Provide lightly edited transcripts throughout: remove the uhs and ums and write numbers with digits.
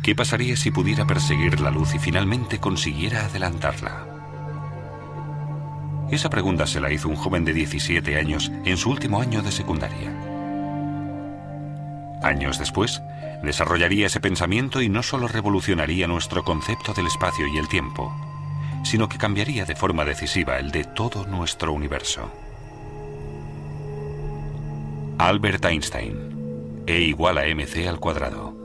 ¿Qué pasaría si pudiera perseguir la luz y finalmente consiguiera adelantarla? Esa pregunta se la hizo un joven de 17 años en su último año de secundaria. Años después, desarrollaría ese pensamiento y no solo revolucionaría nuestro concepto del espacio y el tiempo, sino que cambiaría de forma decisiva el de todo nuestro universo. Albert Einstein. E igual a mc al cuadrado.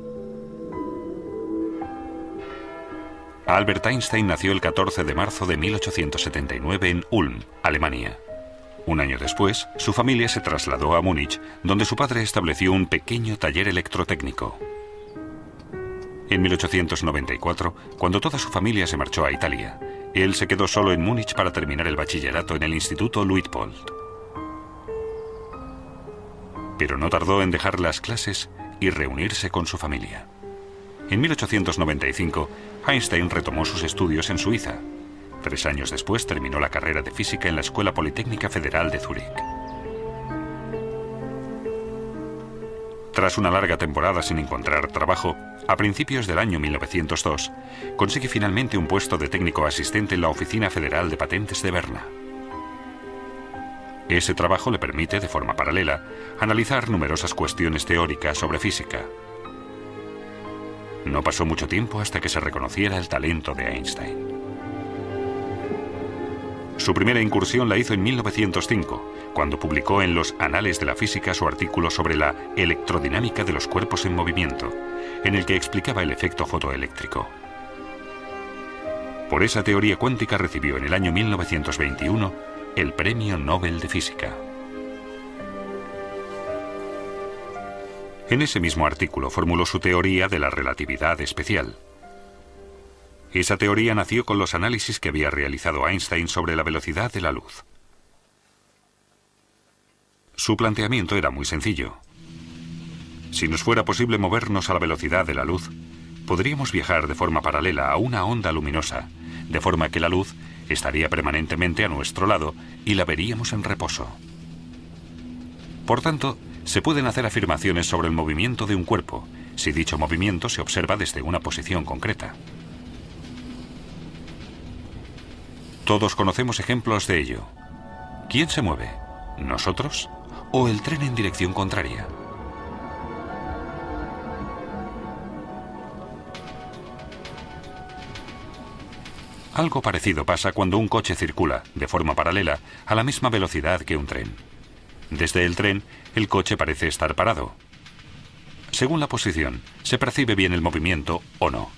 Albert Einstein nació el 14 de marzo de 1879 en Ulm, Alemania. Un año después, su familia se trasladó a Múnich, donde su padre estableció un pequeño taller electrotécnico. En 1894, cuando toda su familia se marchó a Italia, él se quedó solo en Múnich para terminar el bachillerato en el Instituto Luitpold. Pero no tardó en dejar las clases y reunirse con su familia. En 1895, Einstein retomó sus estudios en Suiza. 3 años después terminó la carrera de física en la Escuela Politécnica Federal de Zúrich. Tras una larga temporada sin encontrar trabajo, a principios del año 1902, consigue finalmente un puesto de técnico asistente en la Oficina Federal de Patentes de Berna. Ese trabajo le permite, de forma paralela, analizar numerosas cuestiones teóricas sobre física. No pasó mucho tiempo hasta que se reconociera el talento de Einstein. Su primera incursión la hizo en 1905, cuando publicó en los Anales de la Física su artículo sobre la electrodinámica de los cuerpos en movimiento, en el que explicaba el efecto fotoeléctrico. Por esa teoría cuántica recibió en el año 1921 el Premio Nobel de Física. En ese mismo artículo formuló su teoría de la relatividad especial. Esa teoría nació con los análisis que había realizado Einstein sobre la velocidad de la luz. Su planteamiento era muy sencillo. Si nos fuera posible movernos a la velocidad de la luz, podríamos viajar de forma paralela a una onda luminosa, de forma que la luz estaría permanentemente a nuestro lado y la veríamos en reposo. Por tanto, se pueden hacer afirmaciones sobre el movimiento de un cuerpo, si dicho movimiento se observa desde una posición concreta. Todos conocemos ejemplos de ello. ¿Quién se mueve? ¿Nosotros? ¿O el tren en dirección contraria? Algo parecido pasa cuando un coche circula, de forma paralela, a la misma velocidad que un tren. Desde el tren, el coche parece estar parado. Según la posición, se percibe bien el movimiento o no.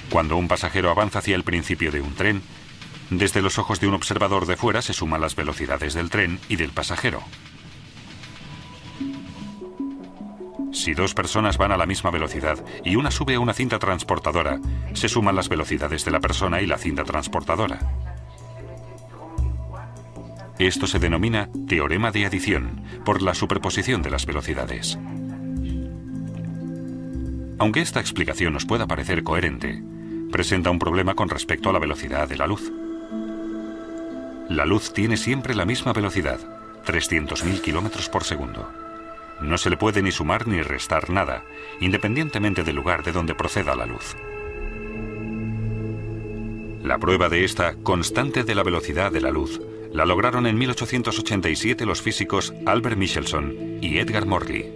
Cuando un pasajero avanza hacia el principio de un tren, desde los ojos de un observador de fuera se suman las velocidades del tren y del pasajero. Si 2 personas van a la misma velocidad y una sube a una cinta transportadora, se suman las velocidades de la persona y la cinta transportadora. Esto se denomina teorema de adición, por la superposición de las velocidades. Aunque esta explicación nos pueda parecer coherente, presenta un problema con respecto a la velocidad de la luz. La luz tiene siempre la misma velocidad, 300.000 kilómetros por segundo. No se le puede ni sumar ni restar nada, independientemente del lugar de donde proceda la luz. La prueba de esta constante de la velocidad de la luz la lograron en 1887 los físicos Albert Michelson y Edgar Morley.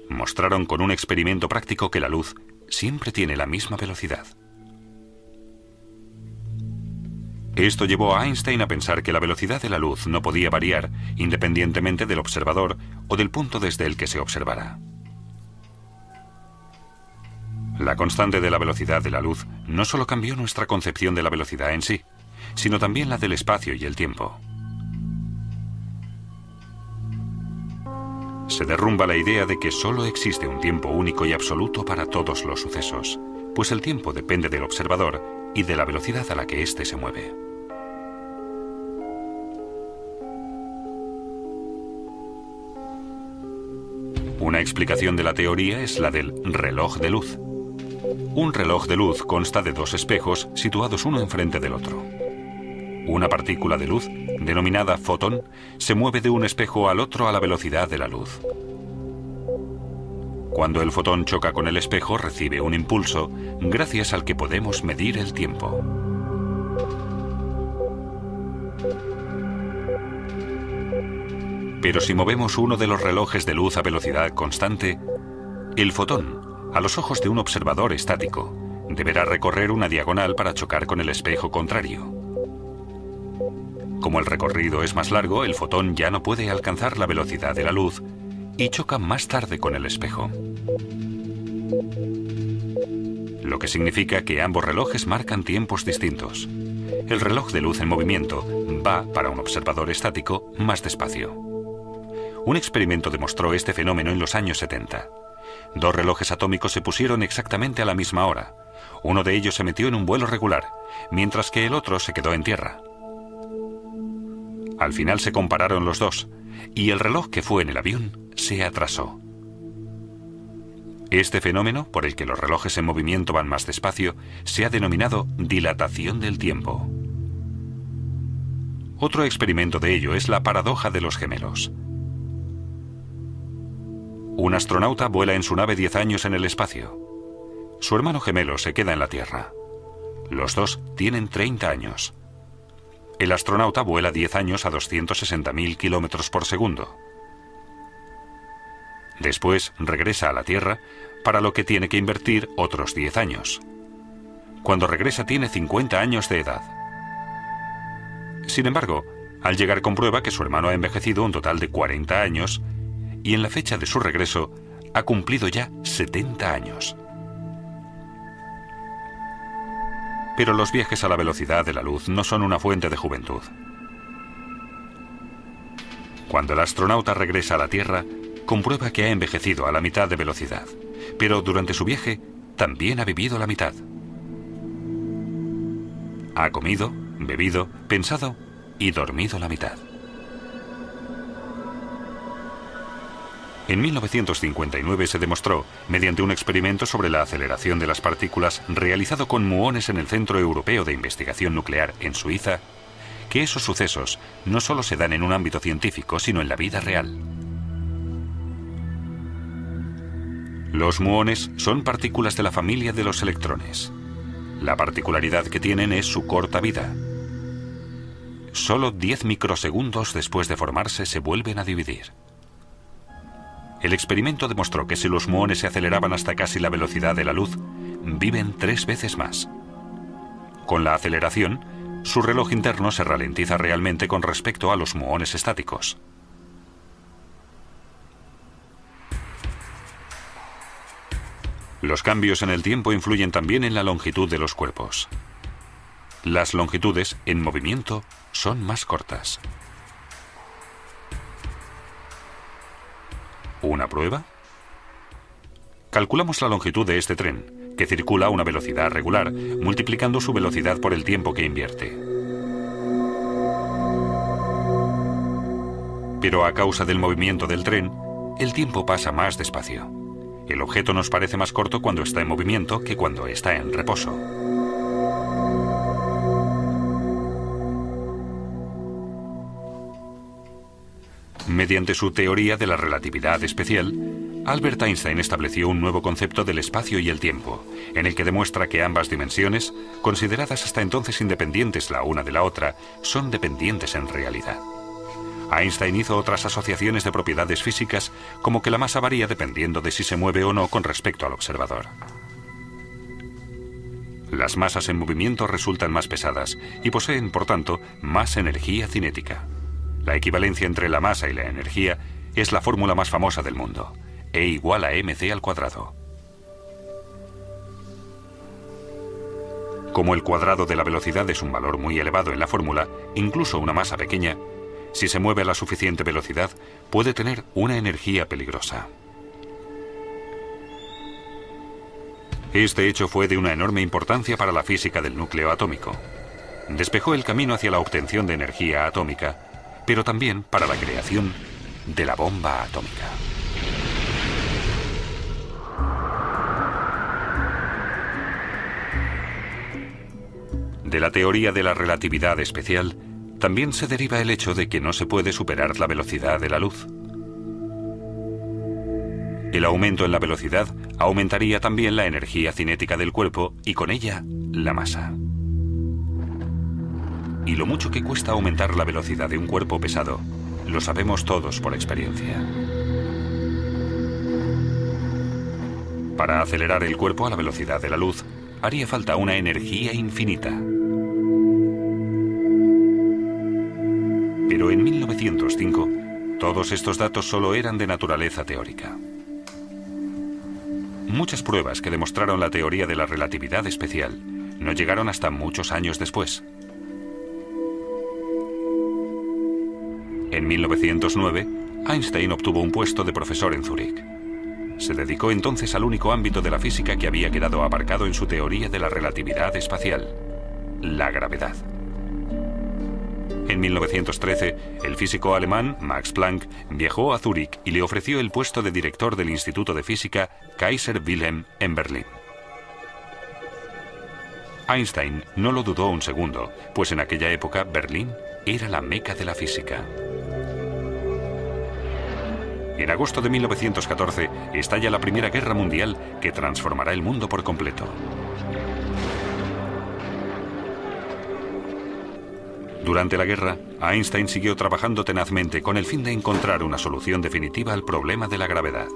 Mostraron con un experimento práctico que la luz siempre tiene la misma velocidad. Esto llevó a Einstein a pensar que la velocidad de la luz no podía variar independientemente del observador o del punto desde el que se observara. La constante de la velocidad de la luz no solo cambió nuestra concepción de la velocidad en sí, sino también la del espacio y el tiempo. Se derrumba la idea de que solo existe un tiempo único y absoluto para todos los sucesos, pues el tiempo depende del observador y de la velocidad a la que éste se mueve. Una explicación de la teoría es la del reloj de luz. Un reloj de luz consta de 2 espejos situados uno enfrente del otro. Una partícula de luz, denominada fotón, se mueve de un espejo al otro a la velocidad de la luz. Cuando el fotón choca con el espejo, recibe un impulso, gracias al que podemos medir el tiempo. Pero si movemos uno de los relojes de luz a velocidad constante, el fotón, a los ojos de un observador estático, deberá recorrer una diagonal para chocar con el espejo contrario. Como el recorrido es más largo, el fotón ya no puede alcanzar la velocidad de la luz y choca más tarde con el espejo. Lo que significa que ambos relojes marcan tiempos distintos. El reloj de luz en movimiento va, para un observador estático, más despacio. Un experimento demostró este fenómeno en los años 70. Dos relojes atómicos se pusieron exactamente a la misma hora. Uno de ellos se metió en un vuelo regular, mientras que el otro se quedó en tierra. Al final se compararon los dos, y el reloj que fue en el avión se atrasó. Este fenómeno, por el que los relojes en movimiento van más despacio, se ha denominado dilatación del tiempo. Otro experimento de ello es la paradoja de los gemelos. Un astronauta vuela en su nave 10 años en el espacio. Su hermano gemelo se queda en la Tierra. Los dos tienen 30 años. El astronauta vuela 10 años a 260.000 kilómetros por segundo. Después regresa a la Tierra, para lo que tiene que invertir otros 10 años. Cuando regresa tiene 50 años de edad. Sin embargo, al llegar comprueba que su hermano ha envejecido un total de 40 años y en la fecha de su regreso ha cumplido ya 70 años. Pero los viajes a la velocidad de la luz no son una fuente de juventud. Cuando el astronauta regresa a la Tierra, comprueba que ha envejecido a la mitad de velocidad, pero durante su viaje también ha vivido la mitad. Ha comido, bebido, pensado y dormido la mitad. En 1959 se demostró, mediante un experimento sobre la aceleración de las partículas realizado con muones en el Centro Europeo de Investigación Nuclear en Suiza, que esos sucesos no solo se dan en un ámbito científico, sino en la vida real. Los muones son partículas de la familia de los electrones. La particularidad que tienen es su corta vida. Solo 10 microsegundos después de formarse se vuelven a dividir. El experimento demostró que si los muones se aceleraban hasta casi la velocidad de la luz, viven 3 veces más. Con la aceleración, su reloj interno se ralentiza realmente con respecto a los muones estáticos. Los cambios en el tiempo influyen también en la longitud de los cuerpos. Las longitudes, en movimiento, son más cortas. ¿Una prueba? Calculamos la longitud de este tren, que circula a una velocidad regular, multiplicando su velocidad por el tiempo que invierte. Pero a causa del movimiento del tren, el tiempo pasa más despacio. El objeto nos parece más corto cuando está en movimiento que cuando está en reposo. Mediante su teoría de la relatividad especial, Albert Einstein estableció un nuevo concepto del espacio y el tiempo, en el que demuestra que ambas dimensiones, consideradas hasta entonces independientes la una de la otra, son dependientes en realidad. Einstein hizo otras asociaciones de propiedades físicas, como que la masa varía dependiendo de si se mueve o no con respecto al observador. Las masas en movimiento resultan más pesadas y poseen, por tanto, más energía cinética. La equivalencia entre la masa y la energía es la fórmula más famosa del mundo, E igual a mc². Como el cuadrado de la velocidad es un valor muy elevado en la fórmula, incluso una masa pequeña, si se mueve a la suficiente velocidad, puede tener una energía peligrosa. Este hecho fue de una enorme importancia para la física del núcleo atómico. Despejó el camino hacia la obtención de energía atómica, pero también para la creación de la bomba atómica. De la teoría de la relatividad especial, también se deriva el hecho de que no se puede superar la velocidad de la luz. El aumento en la velocidad aumentaría también la energía cinética del cuerpo y con ella la masa. Y lo mucho que cuesta aumentar la velocidad de un cuerpo pesado, lo sabemos todos por experiencia. Para acelerar el cuerpo a la velocidad de la luz, haría falta una energía infinita. Pero en 1905, todos estos datos solo eran de naturaleza teórica. Muchas pruebas que demostraron la teoría de la relatividad especial no llegaron hasta muchos años después. En 1909, Einstein obtuvo un puesto de profesor en Zúrich. Se dedicó entonces al único ámbito de la física que había quedado aparcado en su teoría de la relatividad espacial, la gravedad. En 1913, el físico alemán Max Planck viajó a Zúrich y le ofreció el puesto de director del Instituto de Física Kaiser Wilhelm en Berlín. Einstein no lo dudó un segundo, pues en aquella época Berlín era la meca de la física. En agosto de 1914 estalla la Primera Guerra Mundial que transformará el mundo por completo. Durante la guerra, Einstein siguió trabajando tenazmente con el fin de encontrar una solución definitiva al problema de la gravedad.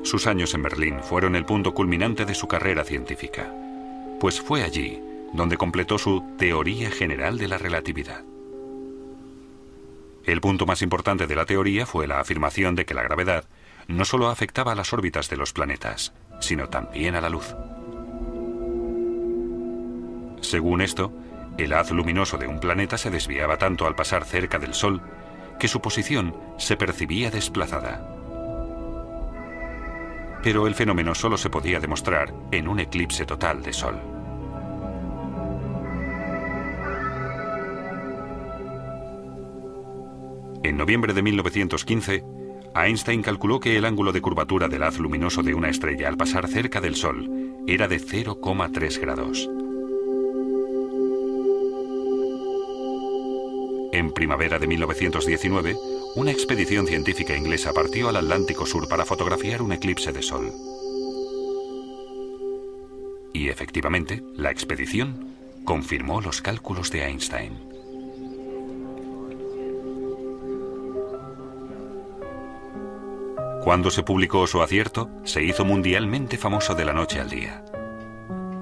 Sus años en Berlín fueron el punto culminante de su carrera científica, pues fue allí donde completó su teoría general de la relatividad. El punto más importante de la teoría fue la afirmación de que la gravedad no solo afectaba a las órbitas de los planetas, sino también a la luz. Según esto, el haz luminoso de un planeta se desviaba tanto al pasar cerca del Sol que su posición se percibía desplazada. Pero el fenómeno solo se podía demostrar en un eclipse total de Sol. En noviembre de 1915, Einstein calculó que el ángulo de curvatura del haz luminoso de una estrella al pasar cerca del Sol era de 0,3 grados. En primavera de 1919, una expedición científica inglesa partió al Atlántico Sur para fotografiar un eclipse de Sol. Y efectivamente, la expedición confirmó los cálculos de Einstein. Cuando se publicó su acierto, se hizo mundialmente famoso de la noche al día.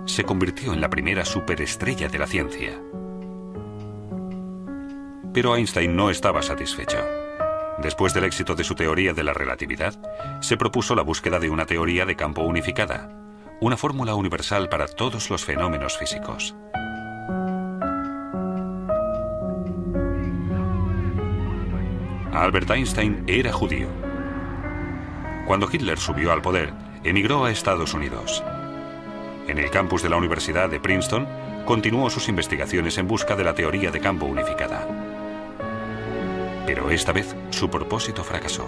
Se convirtió en la primera superestrella de la ciencia. Pero Einstein no estaba satisfecho. Después del éxito de su teoría de la relatividad, se propuso la búsqueda de una teoría de campo unificada, una fórmula universal para todos los fenómenos físicos. Albert Einstein era judío. Cuando Hitler subió al poder, emigró a Estados Unidos. En el campus de la Universidad de Princeton, continuó sus investigaciones en busca de la teoría de campo unificada. Pero esta vez, su propósito fracasó.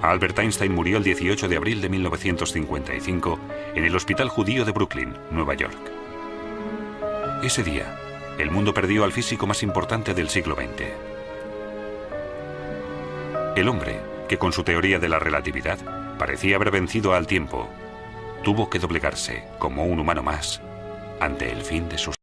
Albert Einstein murió el 18 de abril de 1955 en el Hospital Judío de Brooklyn, Nueva York. Ese día, el mundo perdió al físico más importante del siglo XX. El hombre, que con su teoría de la relatividad parecía haber vencido al tiempo, tuvo que doblegarse como un humano más ante el fin de sus